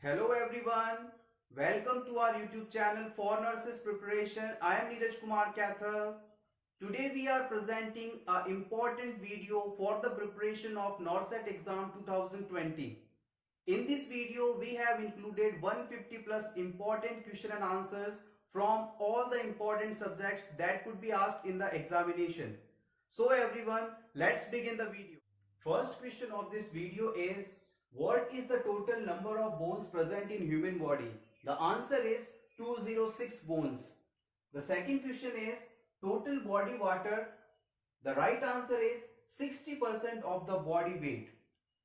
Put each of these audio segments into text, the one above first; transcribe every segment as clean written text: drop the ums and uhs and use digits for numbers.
Hello everyone, welcome to our YouTube channel for Nurses Preparation. I am Neeraj Kumar Kathal. Today we are presenting an important video for the preparation of NORCET exam 2020. In this video we have included 150 plus important question and answers from all the important subjects that could be asked in the examination. So everyone, let's begin the video. First question of this video is, what is the total number of bones present in human body? The answer is 206 bones. The second question is, total body water. The right answer is 60% of the body weight.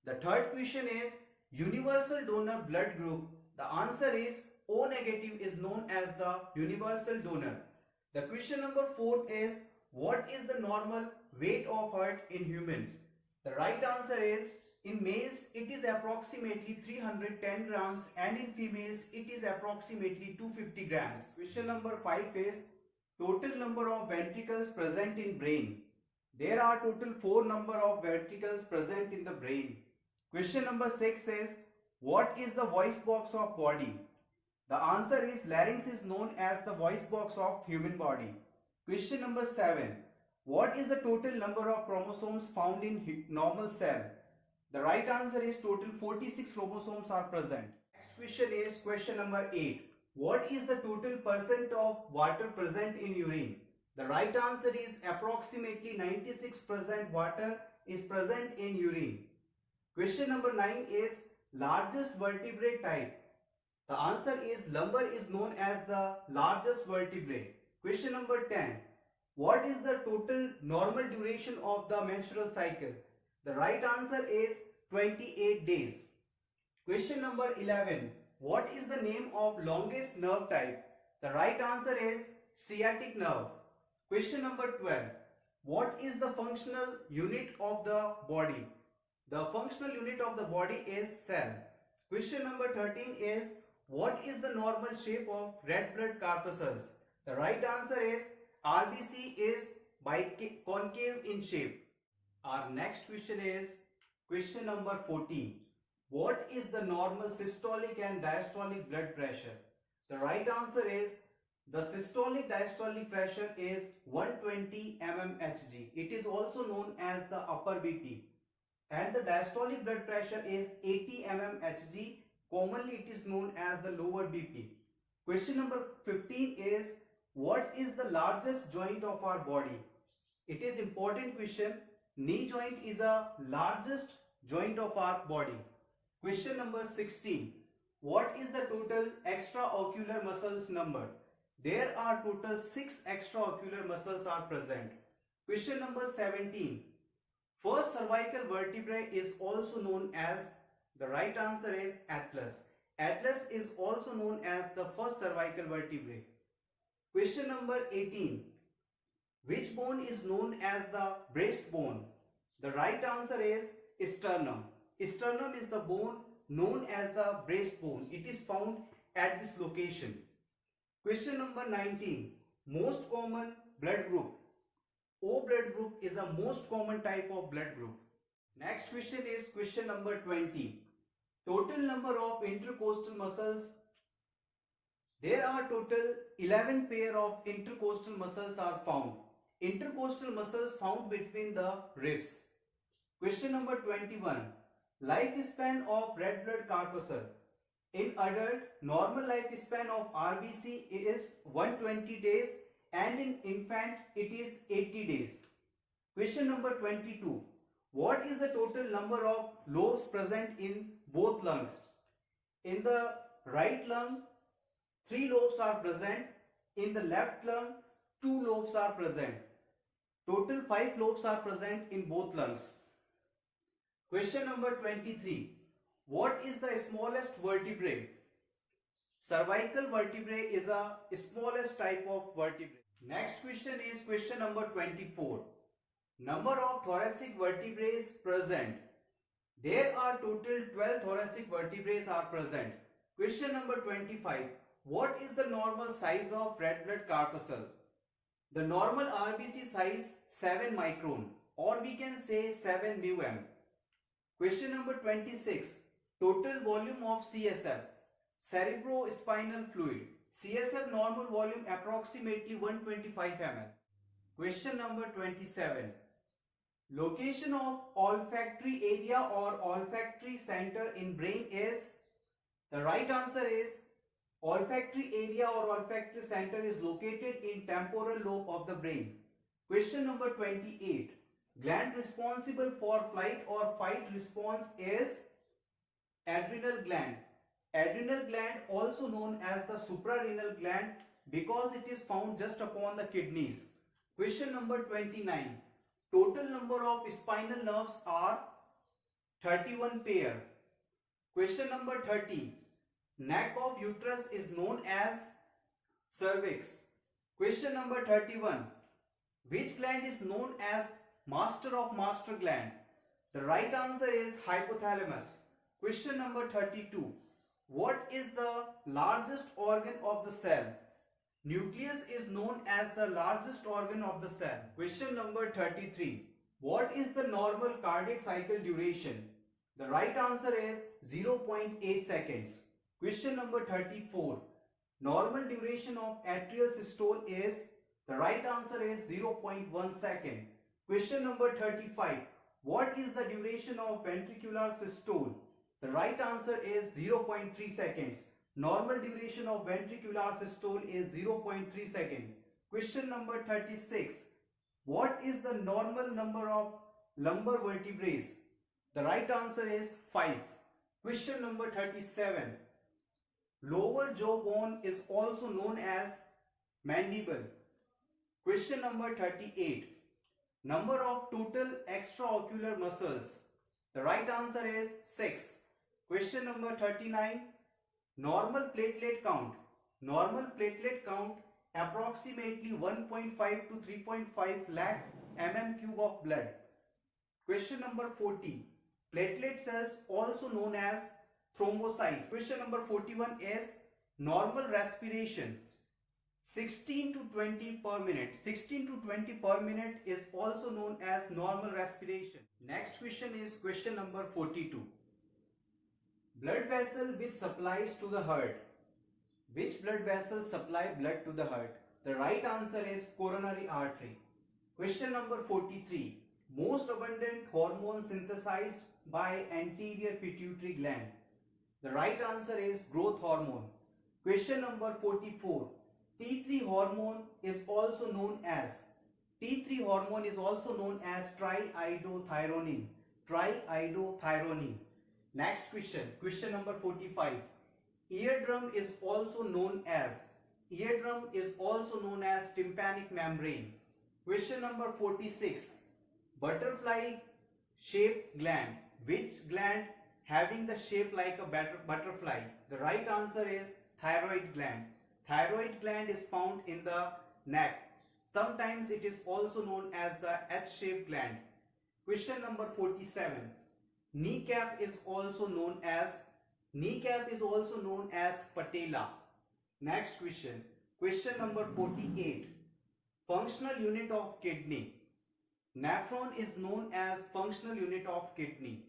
The third question is, universal donor blood group. The answer is O negative is known as the universal donor. The question number 4 is, what is the normal weight of heart in humans? The right answer is, in males it is approximately 310 grams and in females it is approximately 250 grams. Question number 5 is, total number of ventricles present in brain. There are total 4 number of ventricles present in the brain. Question number 6 is, what is the voice box of body? The answer is, larynx is known as the voice box of human body. Question number 7, what is the total number of chromosomes found in normal cell? The right answer is total 46 chromosomes are present. Next question is question number 8. What is the total percent of water present in urine? The right answer is approximately 96% water is present in urine. Question number 9 is largest vertebrate type. The answer is lumbar is known as the largest vertebrate. Question number 10. What is the total normal duration of the menstrual cycle? The right answer is 28 days. Question number 11. What is the name of longest nerve type? The right answer is sciatic nerve. Question number 12. What is the functional unit of the body? The functional unit of the body is cell. Question number 13 is, what is the normal shape of red blood corpuscles? The right answer is RBC is concave in shape. Our next question is question number 14. What is the normal systolic and diastolic blood pressure? The right answer is, the systolic diastolic pressure is 120 mmHg. It is also known as the upper BP. And the diastolic blood pressure is 80 mmHg. Commonly it is known as the lower BP. Question number 15 is, what is the largest joint of our body? It is important question. Knee joint is the largest joint of our body. Question number 16. What is the total extraocular muscles number? There are total 6 extraocular muscles are present. Question number 17. First cervical vertebrae is also known as, the right answer is atlas. Atlas is also known as the first cervical vertebrae. Question number 18. Which bone is known as the breastbone? The right answer is sternum. Sternum is the bone known as the breastbone. It is found at this location. Question number 19. Most common blood group. O blood group is the most common type of blood group. Next question is question number 20. Total number of intercostal muscles. There are total 11 pair of intercostal muscles are found. Intercostal muscles found between the ribs. Question number 21. Lifespan of red blood corpuscle. In adult, normal lifespan of RBC is 120 days and in infant it is 80 days. Question number 22. What is the total number of lobes present in both lungs? In the right lung, 3 lobes are present. In the left lung, 2 lobes are present. Total 5 lobes are present in both lungs. Question number 23. What is the smallest vertebrae? Cervical vertebrae is the smallest type of vertebrae. Next question is question number 24. Number of thoracic vertebrae present. There are total 12 thoracic vertebrae are present. Question number 25. What is the normal size of red blood corpuscle? The normal RBC size 7 micron, or we can say 7 μm. Question number 26. Total volume of CSF. cerebrospinal fluid. CSF normal volume approximately 125 ml. Question number 27. Location of olfactory area or olfactory center in brain is? The right answer is olfactory area or olfactory center is located in temporal lobe of the brain. Question number 28. Gland responsible for flight or fight response is? Adrenal gland. Adrenal gland, also known as the suprarenal gland, because it is found just upon the kidneys. Question number 29. Total number of spinal nerves are 31 pair. Question number 30. Neck of uterus is known as cervix. Question number 31. Which gland is known as master of master gland? The right answer is hypothalamus. Question number 32. What is the largest organ of the cell? Nucleus is known as the largest organ of the cell. Question number 33. What is the normal cardiac cycle duration? The right answer is 0.8 seconds. Question number 34. Normal duration of atrial systole is? The right answer is 0.1 second. Question number 35. What is the duration of ventricular systole? The right answer is 0.3 seconds. Normal duration of ventricular systole is 0.3 seconds. Question number 36. What is the normal number of lumbar vertebrae? The right answer is 5. Question number 37. Lower jawbone is also known as mandible. Question number 38. Number of total extraocular muscles. The right answer is 6. Question number 39. Normal platelet count. Normal platelet count approximately 1.5 to 3.5 lakh mm³ of blood. Question number 40. Platelet cells also known as thrombocytes. Question number 41 is normal respiration 16 to 20 per minute. 16 to 20 per minute is also known as normal respiration. Next question is question number 42. Blood vessel which supplies to the heart. Which blood vessels supply blood to the heart? The right answer is coronary artery. Question number 43. Most abundant hormone synthesized by anterior pituitary gland. The right answer is growth hormone. Question number 44. T3 hormone is also known as triiodothyronine. Triiodothyronine. Next question. Question number 45. Eardrum is also known as tympanic membrane. Question number 46. Butterfly shaped gland. Which gland having the shape like a butterfly? The right answer is thyroid gland. Thyroid gland is found in the neck. Sometimes it is also known as the H-shaped gland. Question number 47. Kneecap is also known as patella. Next question. Question number 48. Functional unit of kidney. Nephron is known as functional unit of kidney.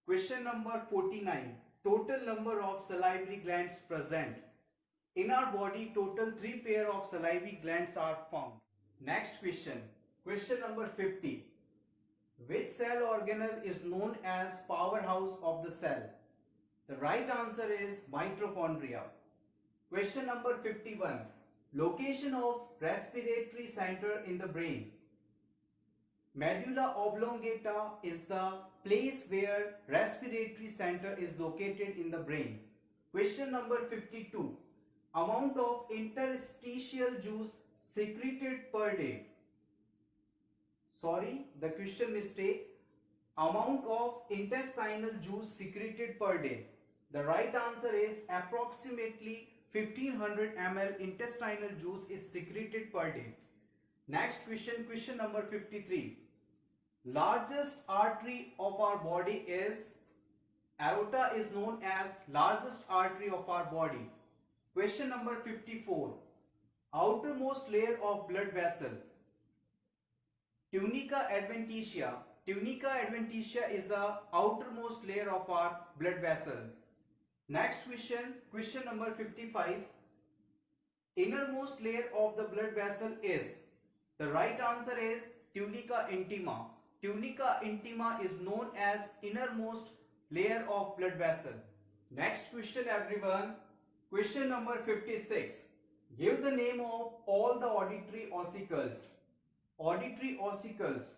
Question number 49. Total number of salivary glands present. In our body, total 3 pair of salivary glands are found. Next question. Question number 50. Which cell organelle is known as powerhouse of the cell? The right answer is mitochondria. Question number 51. Location of respiratory center in the brain. Medulla oblongata is the place where respiratory center is located in the brain. Question number 52. Amount of interstitial juice secreted per day. Sorry, the question mistake. Amount of intestinal juice secreted per day. The right answer is approximately 1500 ml intestinal juice is secreted per day. Next question, question number 53. Largest artery of our body is? Aorta is known as largest artery of our body. Question number 54. Outermost layer of blood vessel. Tunica adventitia. Tunica adventitia is the outermost layer of our blood vessel. Next question, question number 55. Innermost layer of the blood vessel is? The right answer is tunica intima. Tunica intima is known as innermost layer of blood vessel. Next question everyone. Question number 56. Give the name of all the auditory ossicles. Auditory ossicles.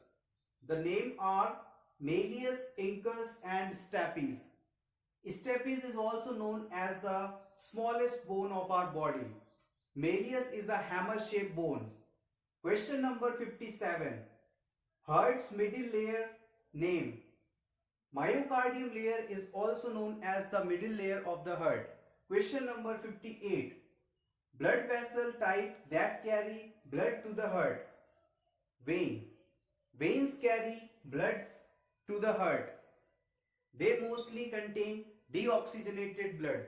The name are Malleus, Incus and Stapes. Stapes is also known as the smallest bone of our body. Malleus is a hammer-shaped bone. Question number 57. Heart's middle layer name. Myocardium layer is also known as the middle layer of the heart. Question number 58. Blood vessel type that carry blood to the heart. Vein. Veins carry blood to the heart. They mostly contain deoxygenated blood.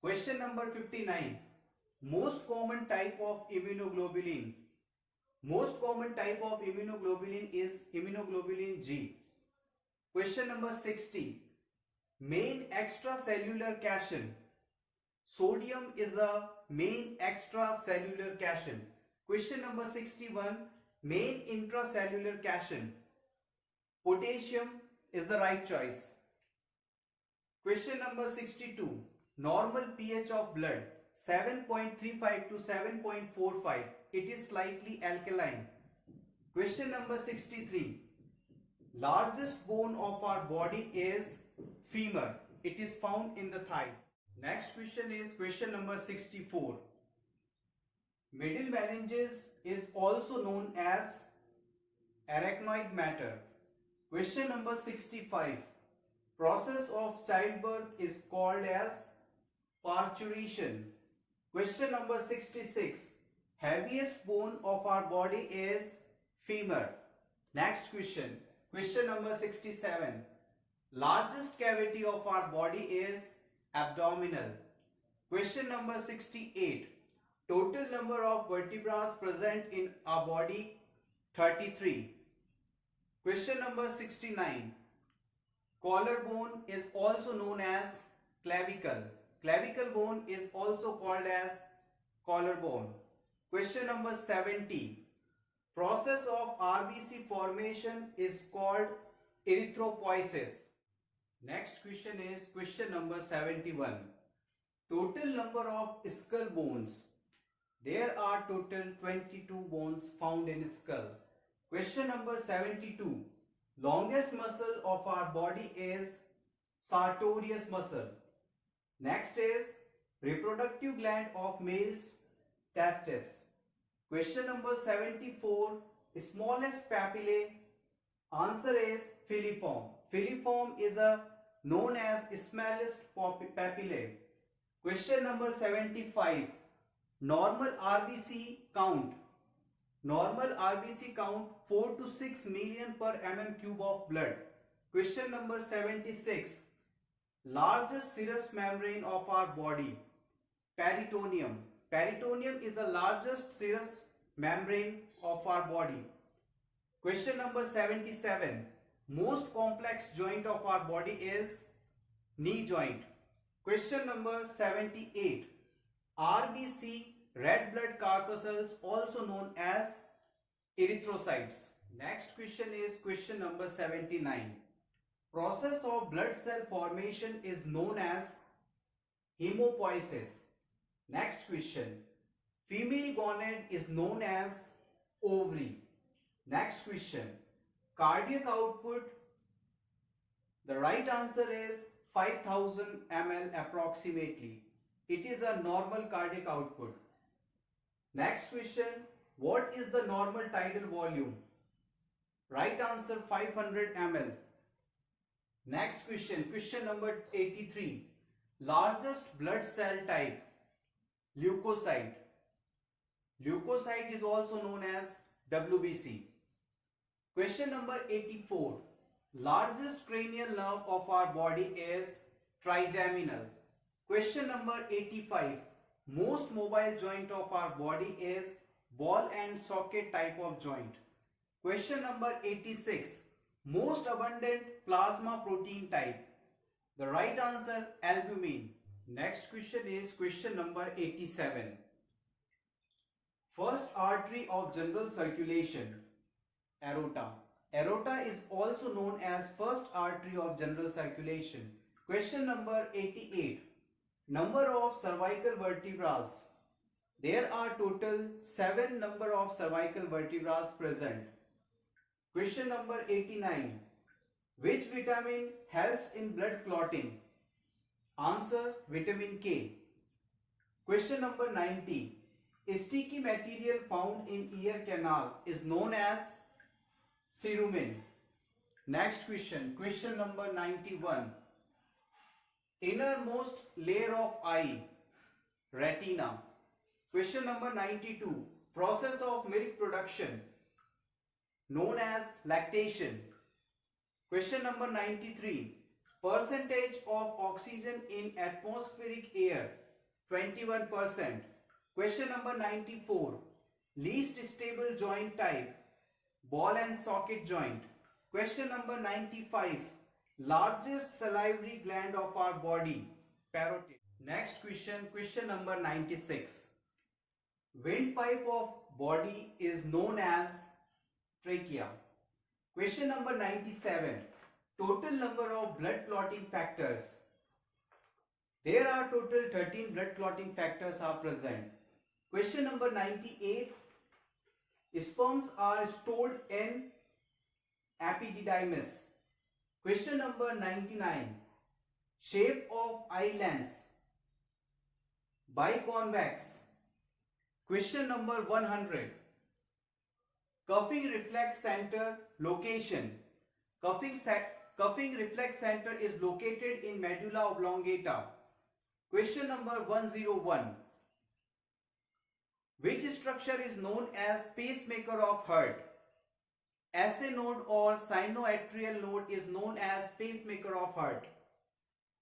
Question number 59. Most common type of immunoglobulin. Most common type of immunoglobulin is immunoglobulin G. Question number 60. Main extracellular cation. Sodium is a main extracellular cation. Question number 61. Main intracellular cation. Potassium is the right choice. Question number 62. Normal pH of blood 7.35 to 7.45. It is slightly alkaline. Question number 63. Largest bone of our body is femur. It is found in the thighs. Next question is question number 64. Middle meninges is also known as arachnoid matter. Question number 65. Process of childbirth is called as parturition. Question number 66. Heaviest bone of our body is femur. Next question. Question number 67. Largest cavity of our body is abdominal. Question number 68. Total number of vertebrae present in our body 33. Question number 69. Collarbone is also known as clavicle. Clavicle bone is also called as collarbone. Question number 70. Process of RBC formation is called erythropoiesis. Next question is question number 71. Total number of skull bones. There are total 22 bones found in skull. Question number 72. Longest muscle of our body is sartorius muscle. Next is reproductive gland of males, testes. Question number 74. Smallest papillae. Answer is filiform. Filiform is known as smallest papillae. Question number 75. Normal RBC count. Normal RBC count 4 to 6 million per mm cube of blood. Question number 76. Largest serous membrane of our body. Peritoneum. Peritoneum is the largest serous membrane of our body. Question number 77. Most complex joint of our body is knee joint. Question number 78. RBC, red blood corpuscles, also known as erythrocytes. Next question is question number 79. Process of blood cell formation is known as hemopoiesis. Next question. Female gonad is known as ovary. Next question. Cardiac output. The right answer is 5000 ml approximately. It is a normal cardiac output. Next question. What is the normal tidal volume? Right answer 500 ml. Next question. Question number 83. Largest blood cell type. Leukocyte. Leukocyte is also known as WBC. Question number 84. Largest cranial nerve of our body is trigeminal. Question number 85. Most mobile joint of our body is ball and socket type of joint. Question number 86. Most abundant plasma protein type. The right answer albumin. Next question is question number 87. First artery of general circulation, aorta. Aorta is also known as first artery of general circulation. Question number 88. Number of cervical vertebrae. There are total 7 number of cervical vertebrae present. Question number 89. Which vitamin helps in blood clotting? Answer, vitamin K. Question number 90. Sticky material found in ear canal is known as cerumen. Next question, question number 91. Innermost layer of eye, retina. Question number 92. Process of milk production known as lactation. Question number 93. Percentage of oxygen in atmospheric air, 21%. Question number 94. Least stable joint type, ball and socket joint. Question number 95. Largest salivary gland of our body, parotid. Next question, question number 96. Windpipe of body is known as trachea. Question number 97. Total number of blood clotting factors. There are total 13 blood clotting factors are present. Question number 98. Sperms are stored in epididymis. Question number 99. Shape of eye lens, biconvex. Question number 100. Cuffing reflex center location. Cuffing reflex center is located in medulla oblongata. Question number 101. Which structure is known as pacemaker of heart? SA node or sinoatrial node is known as pacemaker of heart.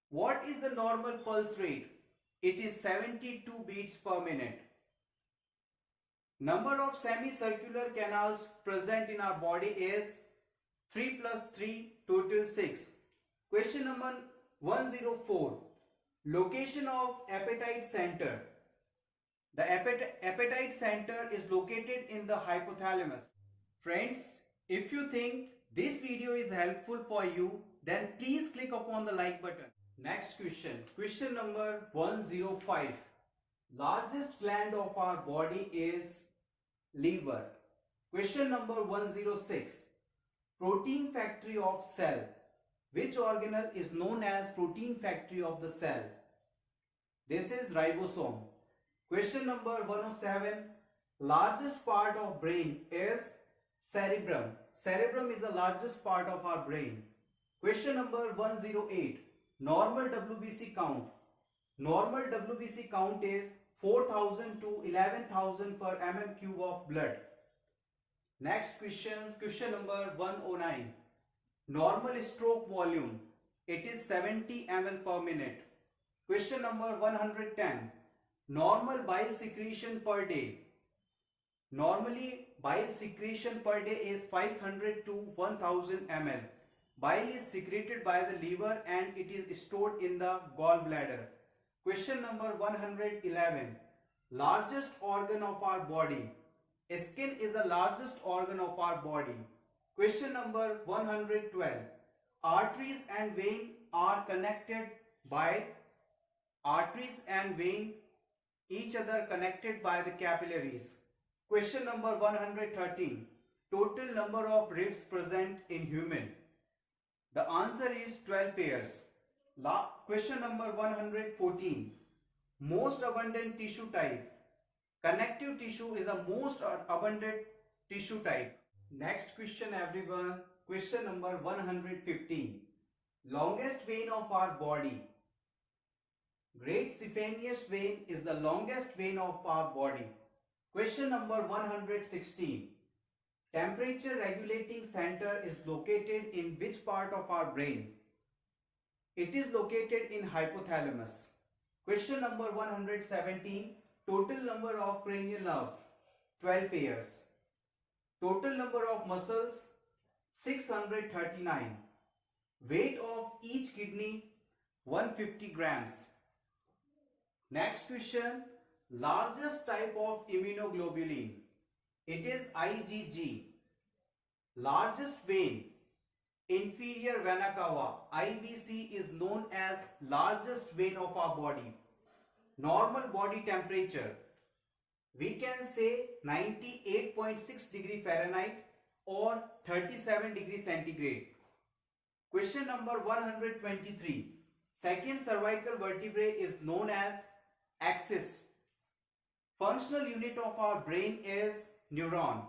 What is the normal pulse rate? It is 72 beats per minute. Number of semicircular canals present in our body is 3 plus 3, total 6. Question number 104. Location of appetite center. The appetite center is located in the hypothalamus. Friends, if you think this video is helpful for you, then please click upon the like button. Next question, question number 105. Largest gland of our body is liver. Question number 106. Protein factory of cell. Which organelle is known as protein factory of the cell? This is ribosome. Question number 107. Largest part of brain is cerebrum. Cerebrum is the largest part of our brain. Question number 108. Normal WBC count. Normal WBC count is 4,000 to 11,000 per mm cube of blood. Next question, question number 109. Normal stroke volume. It is 70 ml per minute. Question number 110. Normal bile secretion per day. Normally, bile secretion per day is 500 to 1000 ml. Bile is secreted by the liver and it is stored in the gallbladder. Question number 111. Largest organ of our body. Skin is the largest organ of our body. Question number 112. Arteries and veins are connected by each other connected by the capillaries. Question number 113. Total number of ribs present in human. The answer is 12 pairs. Question number 114. Most abundant tissue type. Connective tissue is the most abundant tissue type. Next question everyone. Question number 115. Longest vein of our body. Great Cephenius vein is the longest vein of our body. Question number 116. Temperature regulating center is located in which part of our brain? It is located in hypothalamus. Question number 117. Total number of cranial nerves, 12 pairs. Total number of muscles, 639. Weight of each kidney, 150 grams. Next question, largest type of immunoglobulin. It is IgG. Largest vein, inferior vena cava, IVC, is known as largest vein of our body. Normal body temperature, we can say 98.6 degree Fahrenheit or 37 degree centigrade. Question number 123. Second cervical vertebrae is known as axis. Functional unit of our brain is neuron.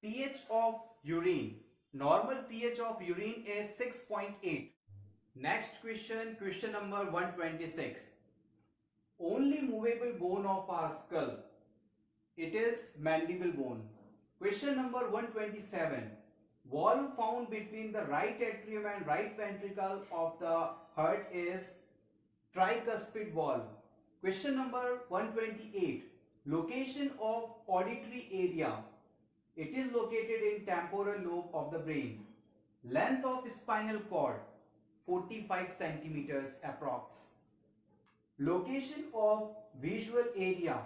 pH of urine. Normal pH of urine is 6.8. Next question, question number 126. Only movable bone of our skull. It is mandible bone. Question number 127. Valve found between the right atrium and right ventricle of the heart is tricuspid valve. Question number 128. Location of auditory area. It is located in temporal lobe of the brain. Length of spinal cord, 45 centimeters approx. Location of visual area.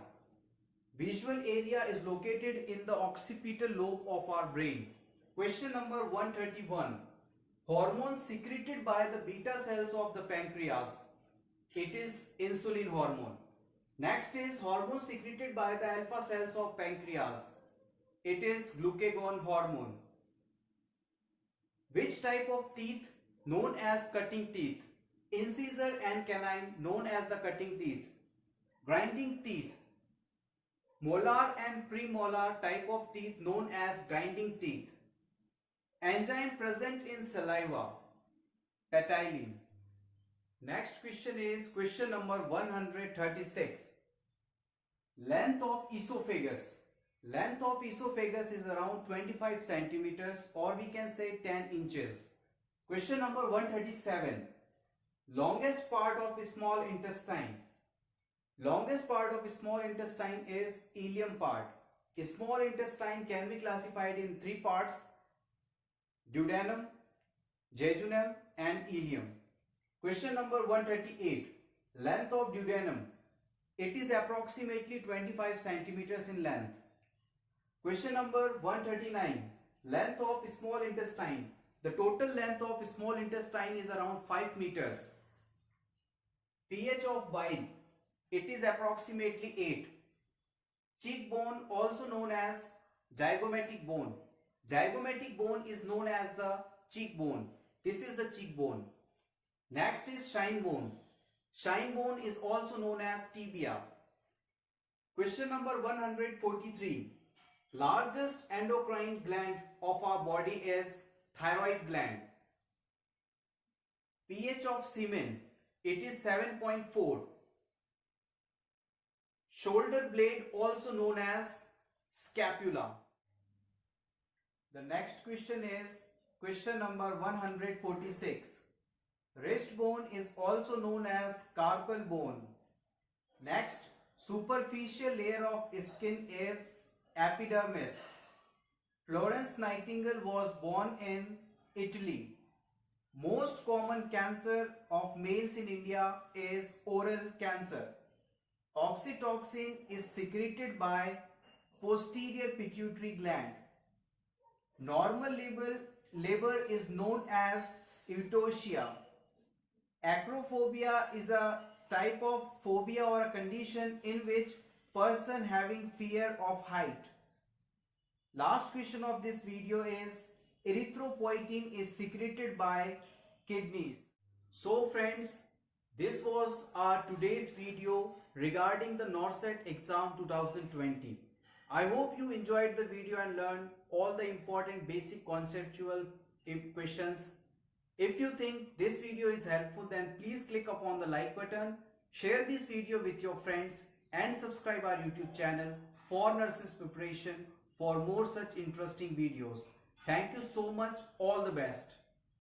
Visual area is located in the occipital lobe of our brain. Question number 131. Hormones secreted by the beta cells of the pancreas. It is insulin hormone. Next is hormone secreted by the alpha cells of pancreas. It is glucagon hormone. Which type of teeth known as cutting teeth? Incisor and canine known as the cutting teeth. Grinding teeth. Molar and premolar type of teeth known as grinding teeth. Enzyme present in saliva. Petilin. Next question is question number 136. Length of esophagus. Length of esophagus is around 25 centimeters or we can say 10 inches. Question number 137. Longest part of small intestine. Longest part of small intestine is ileum part. Small intestine can be classified in three parts: duodenum, jejunum and ileum. Question number 138. Length of duodenum. It is approximately 25 centimeters in length. Question number 139. Length of small intestine. The total length of small intestine is around 5 meters. pH of bile. It is approximately 8. Cheekbone, also known as zygomatic bone. Zygomatic bone is known as the cheekbone. This is the cheekbone. Next is shine bone. Shine bone is also known as tibia. Question number 143. Largest endocrine gland of our body is thyroid gland. pH of semen. It is 7.4. Shoulder blade, also known as scapula. The next question is question number 146. Wrist bone is also known as carpal bone. Next, superficial layer of skin is epidermis. Florence Nightingale was born in Italy. Most common cancer of males in India is oral cancer. Oxytocin is secreted by posterior pituitary gland. Normal labor is known as eutosia. Acrophobia is a type of phobia or a condition in which person having fear of height. Last question of this video is erythropoietin is secreted by kidneys. So friends, this was our today's video regarding the NORCET exam 2020. I hope you enjoyed the video and learned all the important basic conceptual questions. If you think this video is helpful, then please click upon the like button, share this video with your friends and subscribe our YouTube channel for nurses preparation for more such interesting videos. Thank you so much. All the best.